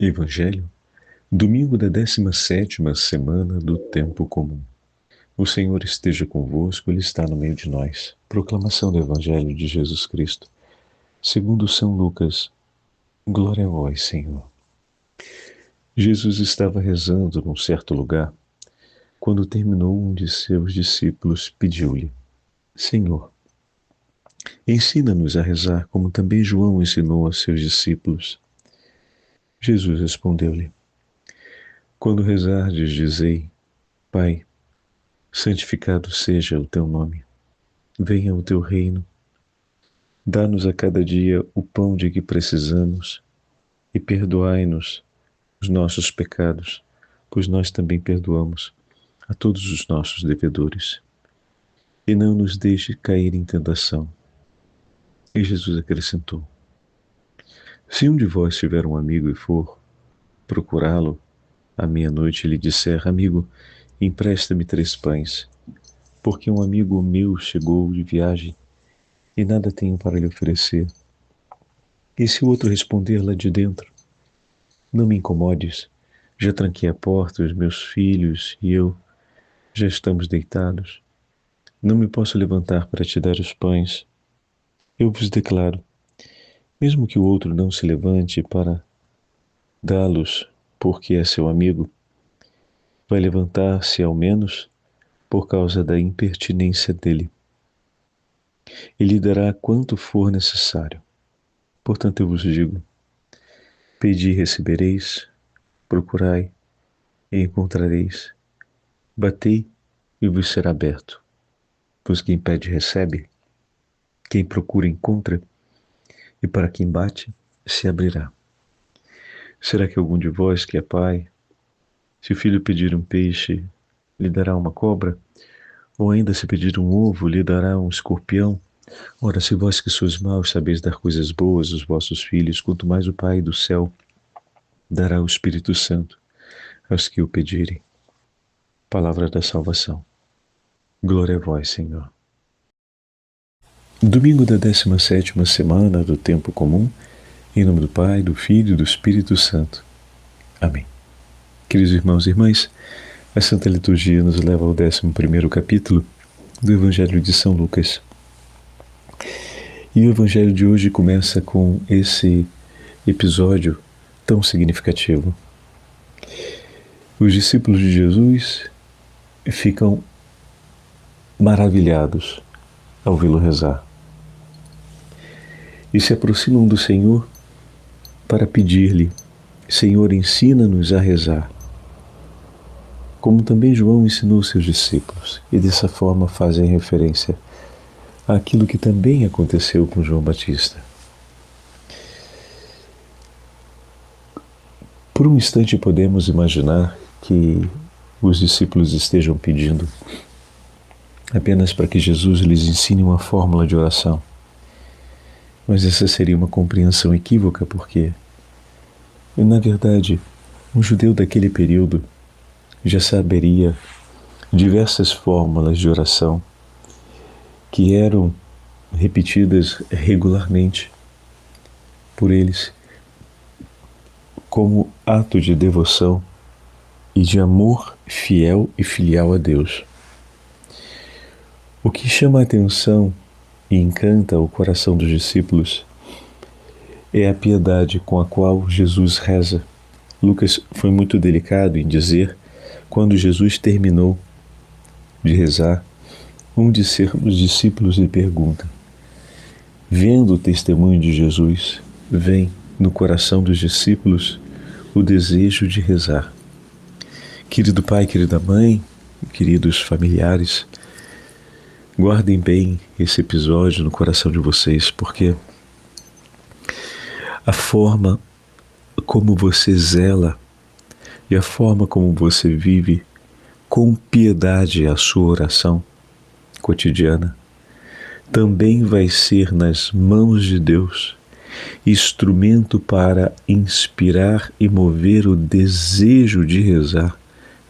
Evangelho, domingo da 17ª semana do Tempo Comum. O Senhor esteja convosco, Ele está no meio de nós. Proclamação do Evangelho de Jesus Cristo, segundo São Lucas. Glória a vós, Senhor. Jesus estava rezando num certo lugar. Quando terminou, um de seus discípulos pediu-lhe: Senhor, ensina-nos a rezar como também João ensinou a seus discípulos. Jesus respondeu-lhe: Quando rezardes, dizei: Pai, santificado seja o teu nome. Venha o teu reino. Dá-nos a cada dia o pão de que precisamos e perdoai-nos os nossos pecados, pois nós também perdoamos a todos os nossos devedores. E não nos deixe cair em tentação. E Jesus acrescentou: Se um de vós tiver um amigo e for procurá-lo à meia-noite e lhe disser: Amigo, empresta-me 3 pães, porque um amigo meu chegou de viagem e nada tenho para lhe oferecer. E se o outro responder lá de dentro: Não me incomodes, já tranquei a porta, os meus filhos e eu já estamos deitados. Não me posso levantar para te dar os pães. Eu vos declaro, mesmo que o outro não se levante para dá-los porque é seu amigo, vai levantar-se ao menos por causa da impertinência dele. E lhe dará quanto for necessário. Portanto, eu vos digo: pedi e recebereis, procurai e encontrareis, batei e vos será aberto. Pois quem pede recebe, quem procura encontra, e para quem bate se abrirá. Será que algum de vós que é pai, se o filho pedir um peixe, lhe dará uma cobra? Ou ainda se pedir um ovo, lhe dará um escorpião? Ora, se vós que sois maus sabeis dar coisas boas aos vossos filhos, quanto mais o Pai do céu dará o Espírito Santo aos que o pedirem. Palavra da salvação. Glória a vós, Senhor. Domingo da 17ª semana do Tempo Comum, em nome do Pai, do Filho e do Espírito Santo. Amém. Queridos irmãos e irmãs, a Santa Liturgia nos leva ao 11º capítulo do Evangelho de São Lucas. E o Evangelho de hoje começa com esse episódio tão significativo. Os discípulos de Jesus ficam maravilhados ao vê-lo rezar e se aproximam do Senhor para pedir-lhe: Senhor, ensina-nos a rezar, como também João ensinou seus discípulos, e dessa forma fazem referência àquilo que também aconteceu com João Batista. Por um instante podemos imaginar que os discípulos estejam pedindo apenas para que Jesus lhes ensine uma fórmula de oração. Mas essa seria uma compreensão equívoca, porque, na verdade, um judeu daquele período já saberia diversas fórmulas de oração que eram repetidas regularmente por eles como ato de devoção e de amor fiel e filial a Deus. O que chama a atenção e encanta o coração dos discípulos é a piedade com a qual Jesus reza. Lucas foi muito delicado em dizer, quando Jesus terminou de rezar, um de seus discípulos lhe pergunta: vendo o testemunho de Jesus, vem no coração dos discípulos o desejo de rezar. Querido pai, querida mãe, queridos familiares, guardem bem esse episódio no coração de vocês, porque a forma como você zela e a forma como você vive com piedade a sua oração cotidiana também vai ser nas mãos de Deus instrumento para inspirar e mover o desejo de rezar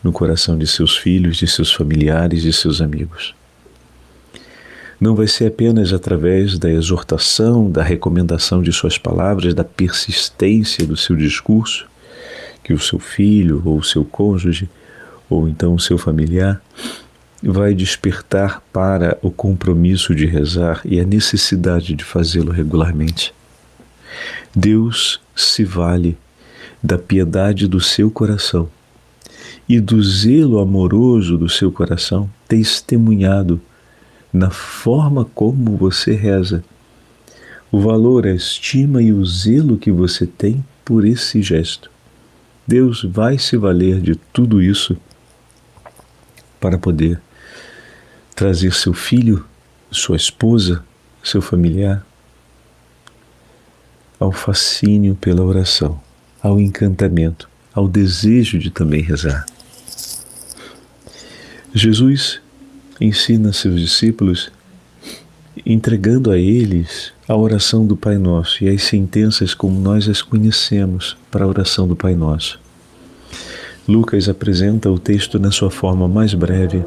no coração de seus filhos, de seus familiares, de seus amigos. Não vai ser apenas através da exortação, da recomendação de suas palavras, da persistência do seu discurso, que o seu filho ou o seu cônjuge ou então o seu familiar vai despertar para o compromisso de rezar e a necessidade de fazê-lo regularmente. Deus se vale da piedade do seu coração e do zelo amoroso do seu coração, testemunhado na forma como você reza, o valor, a estima e o zelo que você tem por esse gesto. Deus vai se valer de tudo isso para poder trazer seu filho, sua esposa, seu familiar ao fascínio pela oração, ao encantamento, ao desejo de também rezar. Jesus ensina seus discípulos entregando a eles a oração do Pai Nosso e as sentenças como nós as conhecemos para a oração do Pai Nosso. Lucas apresenta o texto na sua forma mais breve,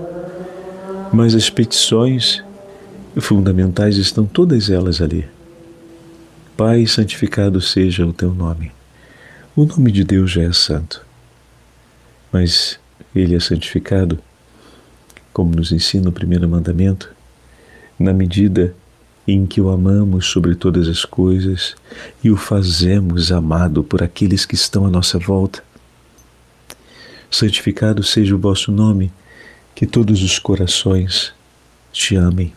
mas as petições fundamentais estão todas elas ali. Pai, santificado seja o teu nome. O nome de Deus já é santo, mas ele é santificado, como nos ensina o primeiro mandamento, na medida em que o amamos sobre todas as coisas e o fazemos amado por aqueles que estão à nossa volta. Santificado seja o vosso nome, que todos os corações te amem.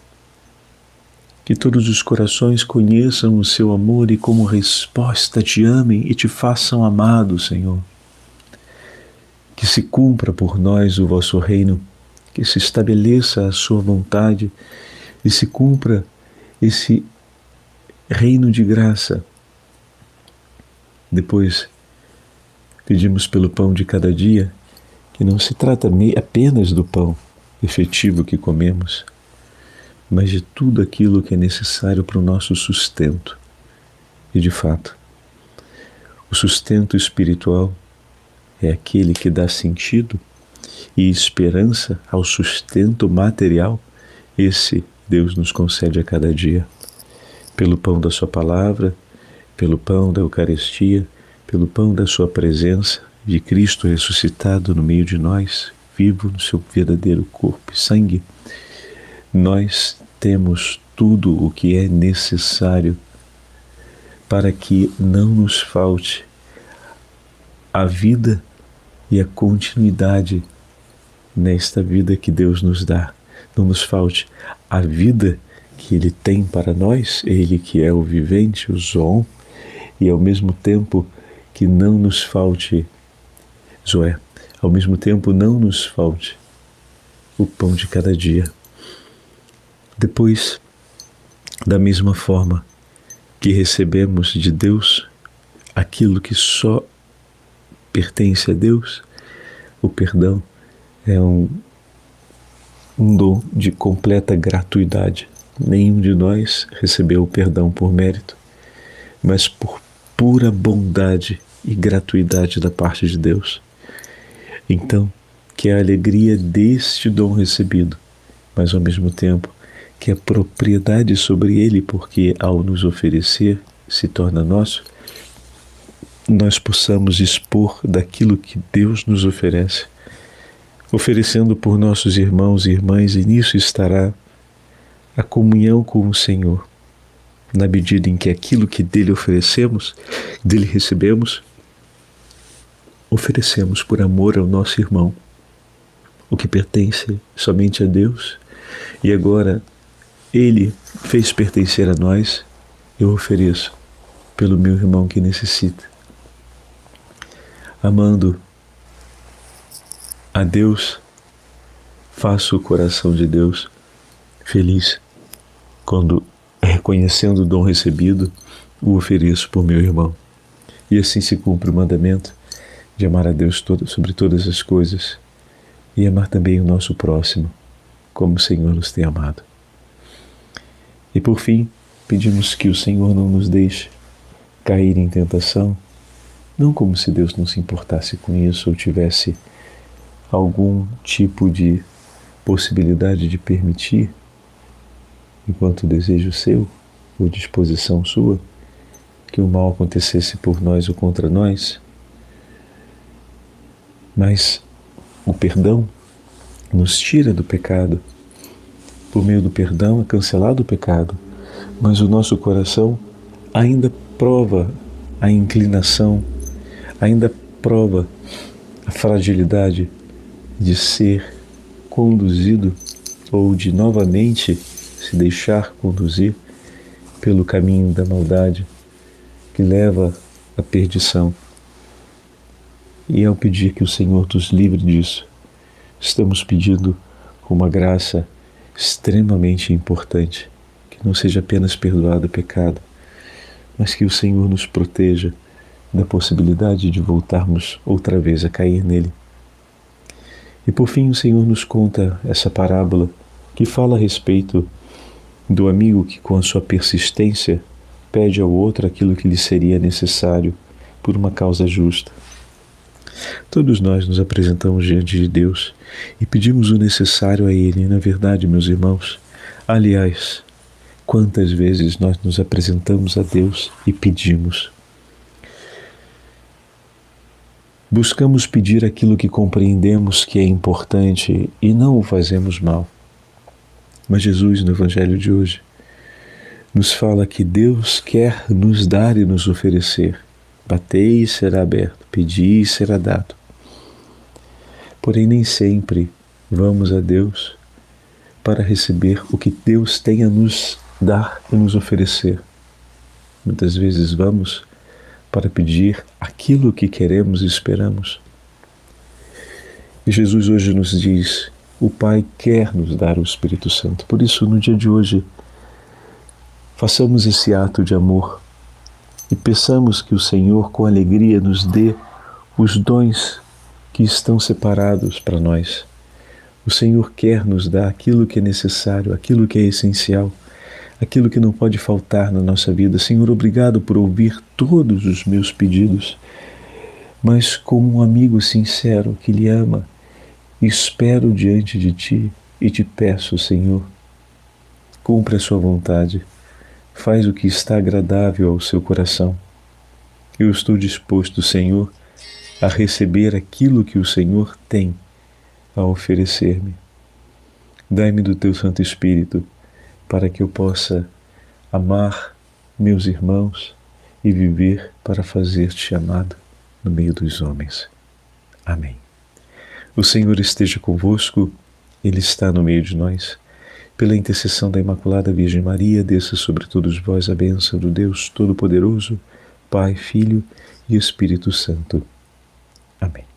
Que todos os corações conheçam o seu amor e como resposta te amem e te façam amado, Senhor. Que se cumpra por nós o vosso reino, que se estabeleça a sua vontade e se cumpra esse reino de graça. Depois, pedimos pelo pão de cada dia, que não se trata apenas do pão efetivo que comemos, mas de tudo aquilo que é necessário para o nosso sustento. E, de fato, o sustento espiritual é aquele que dá sentido e esperança ao sustento material. Esse Deus nos concede a cada dia, pelo pão da sua palavra, pelo pão da Eucaristia, pelo pão da sua presença, de Cristo ressuscitado no meio de nós, vivo no seu verdadeiro corpo e sangue. Nós temos tudo o que é necessário para que não nos falte a vida e a continuidade nesta vida que Deus nos dá. Não nos falte a vida que Ele tem para nós, Ele que é o vivente, o Zoon, e ao mesmo tempo que não nos falte, Zoé, ao mesmo tempo não nos falte o pão de cada dia. Depois, da mesma forma que recebemos de Deus aquilo que só pertence a Deus, o perdão é um dom de completa gratuidade. Nenhum de nós recebeu o perdão por mérito, mas por pura bondade e gratuidade da parte de Deus. Então, que a alegria deste dom recebido, mas ao mesmo tempo que a propriedade sobre ele, porque ao nos oferecer se torna nosso, nós possamos dispor daquilo que Deus nos oferece, oferecendo por nossos irmãos e irmãs, e nisso estará a comunhão com o Senhor, na medida em que aquilo que dele oferecemos, dele recebemos, oferecemos por amor ao nosso irmão, o que pertence somente a Deus, e agora ele fez pertencer a nós, eu ofereço pelo meu irmão que necessita. Amando a Deus, faço o coração de Deus feliz quando, reconhecendo o dom recebido, o ofereço por meu irmão. E assim se cumpre o mandamento de amar a Deus sobre todas as coisas e amar também o nosso próximo, como o Senhor nos tem amado. E por fim, pedimos que o Senhor não nos deixe cair em tentação, não como se Deus não se importasse com isso ou tivesse algum tipo de possibilidade de permitir, enquanto desejo seu ou disposição sua, que o mal acontecesse por nós ou contra nós, Mas o perdão nos tira do pecado. Por meio do perdão é cancelado o pecado, mas o nosso coração ainda prova a inclinação, ainda prova a fragilidade de ser conduzido ou de novamente se deixar conduzir pelo caminho da maldade que leva à perdição. E ao pedir que o Senhor nos livre disso, estamos pedindo uma graça extremamente importante, que não seja apenas perdoado o pecado, mas que o Senhor nos proteja da possibilidade de voltarmos outra vez a cair nele. E por fim o Senhor nos conta essa parábola que fala a respeito do amigo que com a sua persistência pede ao outro aquilo que lhe seria necessário por uma causa justa. Todos nós nos apresentamos diante de Deus e pedimos o necessário a Ele. E, na verdade, meus irmãos, aliás, quantas vezes nós nos apresentamos a Deus e pedimos? Buscamos pedir aquilo que compreendemos que é importante e não o fazemos mal. Mas Jesus, no Evangelho de hoje, nos fala que Deus quer nos dar e nos oferecer. Batei e será aberto, pedi e será dado. Porém, nem sempre vamos a Deus para receber o que Deus tem a nos dar e nos oferecer. Muitas vezes vamos para pedir aquilo que queremos e esperamos. E Jesus hoje nos diz, o Pai quer nos dar o Espírito Santo. Por isso, no dia de hoje, façamos esse ato de amor e peçamos que o Senhor, com alegria, nos dê os dons que estão separados para nós. O Senhor quer nos dar aquilo que é necessário, aquilo que é essencial, aquilo que não pode faltar na nossa vida. Senhor, obrigado por ouvir todos os meus pedidos, mas como um amigo sincero que lhe ama, espero diante de Ti e te peço, Senhor, cumpre a sua vontade, faz o que está agradável ao seu coração. Eu estou disposto, Senhor, a receber aquilo que o Senhor tem a oferecer-me. Dai-me do Teu Santo Espírito, para que eu possa amar meus irmãos e viver para fazer-te amado no meio dos homens. Amém. O Senhor esteja convosco, Ele está no meio de nós. Pela intercessão da Imaculada Virgem Maria, desça sobre todos vós a bênção do Deus Todo-Poderoso, Pai, Filho e Espírito Santo. Amém.